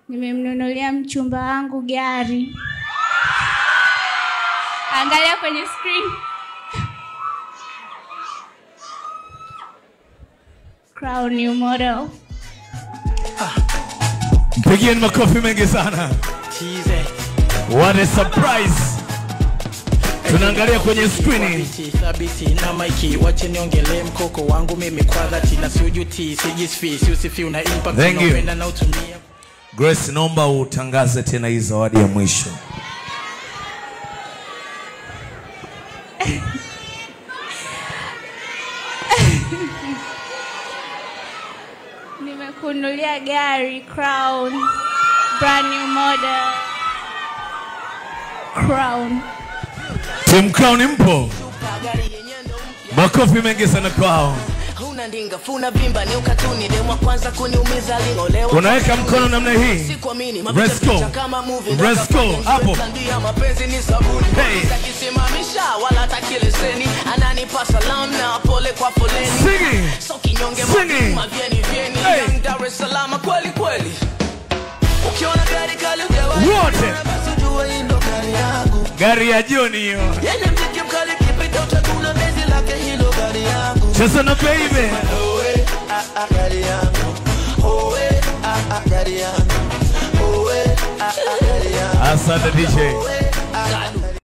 Nimemnunulia mchumba wangu gari. Angalia kwenye screen. Crown new model. Mpigieni makofi mengi sana. What a surprise. Tunaangalia kwenye screen. Thabiti na maiki wache niongelee mkoko wangu mimi kwa dhati na siujuti sijisfi siusifi una impact unapenda na utumia. Grace, naomba utangaze tena hii zawadi ya mwisho. Nimekununulia gari Crown brand new model. Crown. Team Crown mpo? Makofi mengi sana kwao. Huna ndinga funa bimba ni ukatuni demo kwanza kuniumiza lingolewa. Unaweka mkono namna hii. Let's go. Let's go. Hapo. Mapenzi ni sabuni. Takisimamisha wala takileseni ananipa salamu na pole kwa foleni. Singing. So kinyonge mavieni vieni young Dar es Salaam kweli kweli. Ukiona gari kali ugewa. Wote. Gari ya Joni hiyo. Yeye mziki mkali kipita utakula mezi lake hilo gari yangu. Cheza na baby. Gari yangu. Gari yangu. Gari yangu. Asante DJ.